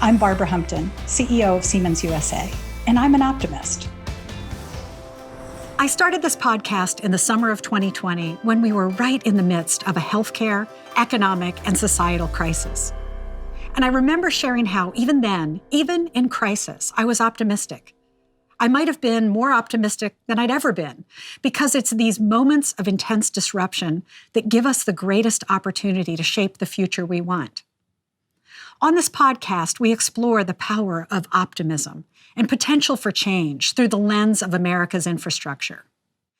I'm Barbara Humpton, CEO of Siemens USA, and I'm an optimist. I started this podcast in the summer of 2020 when we were right in the midst of a healthcare, economic, and societal crisis. And I remember sharing how even then, even in crisis, I was optimistic. I might have been more optimistic than I'd ever been because it's these moments of intense disruption that give us the greatest opportunity to shape the future we want. On this podcast, we explore the power of optimism and potential for change through the lens of America's infrastructure.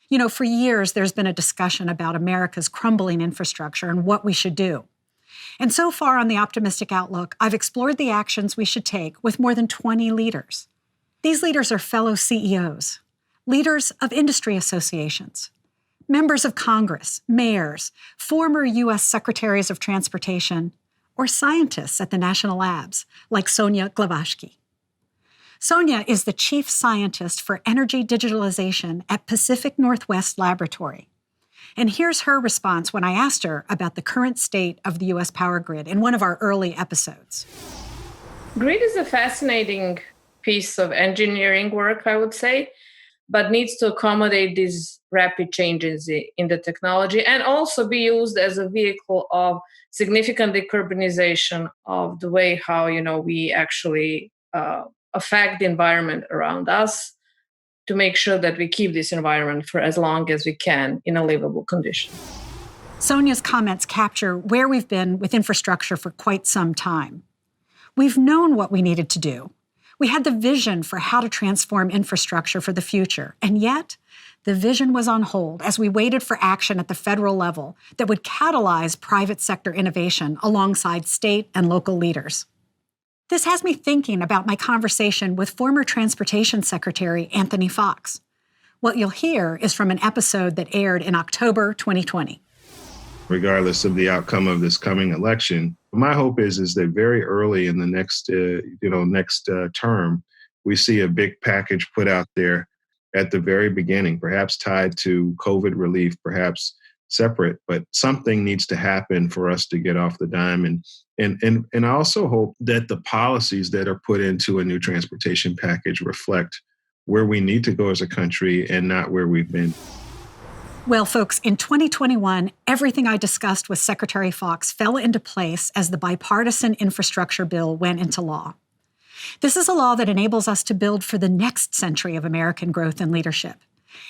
You know, for years, there's been a discussion about America's crumbling infrastructure and what we should do. And so far on the Optimistic Outlook, I've explored the actions we should take with more than 20 leaders. These leaders are fellow CEOs, leaders of industry associations, members of Congress, mayors, former U.S. secretaries of transportation, or scientists at the national labs, like Sonia Glavashki. Sonia is the chief scientist for energy digitalization at Pacific Northwest Laboratory. And here's her response when I asked her about the current state of the U.S. power grid in one of our early episodes. Grid is a fascinating piece of engineering work, I would say, but needs to accommodate these rapid changes in the technology and also be used as a vehicle of significant decarbonization of the way how, we actually affect the environment around us to make sure that we keep this environment for as long as we can in a livable condition. Sonia's comments capture where we've been with infrastructure for quite some time. We've known what we needed to do. We had the vision for how to transform infrastructure for the future, and yet the vision was on hold as we waited for action at the federal level that would catalyze private sector innovation alongside state and local leaders. This has me thinking about my conversation with former Transportation Secretary Anthony Foxx. What you'll hear is from an episode that aired in October 2020. Regardless of the outcome of this coming election, my hope is that very early in the next term, we see a big package put out there at the very beginning, perhaps tied to COVID relief, perhaps separate, but something needs to happen for us to get off the dime. And I also hope that the policies that are put into a new transportation package reflect where we need to go as a country and not where we've been. Well, folks, in 2021, everything I discussed with Secretary Foxx fell into place as the bipartisan infrastructure bill went into law. This is a law that enables us to build for the next century of American growth and leadership.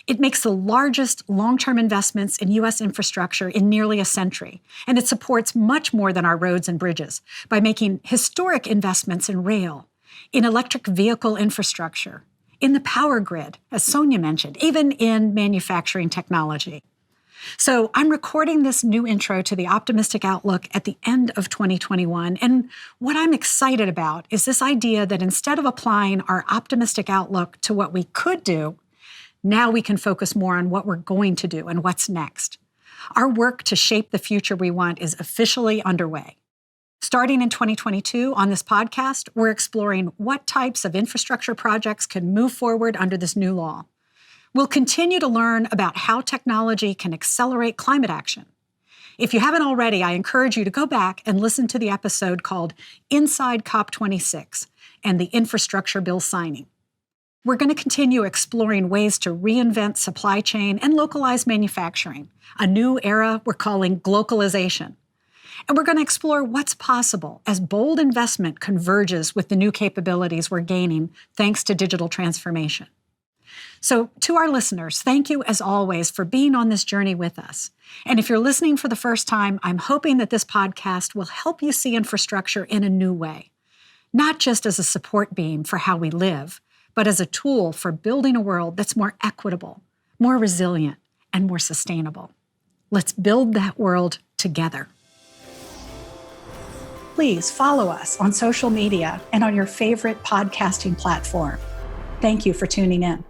It makes the largest long-term investments in U.S. infrastructure in nearly a century, and it supports much more than our roads and bridges by making historic investments in rail, in electric vehicle infrastructure, in the power grid, as Sonia mentioned, even in manufacturing technology. So I'm recording this new intro to the Optimistic Outlook at the end of 2021. And what I'm excited about is this idea that instead of applying our optimistic outlook to what we could do, now we can focus more on what we're going to do and what's next. Our work to shape the future we want is officially underway. Starting in 2022 on this podcast, we're exploring what types of infrastructure projects can move forward under this new law. We'll continue to learn about how technology can accelerate climate action. If you haven't already, I encourage you to go back and listen to the episode called Inside COP26 and the Infrastructure Bill Signing. We're going to continue exploring ways to reinvent supply chain and localize manufacturing, a new era we're calling glocalization. And we're going to explore what's possible as bold investment converges with the new capabilities we're gaining thanks to digital transformation. So to our listeners, thank you as always for being on this journey with us. And if you're listening for the first time, I'm hoping that this podcast will help you see infrastructure in a new way, not just as a support beam for how we live, but as a tool for building a world that's more equitable, more resilient, and more sustainable. Let's build that world together. Please follow us on social media and on your favorite podcasting platform. Thank you for tuning in.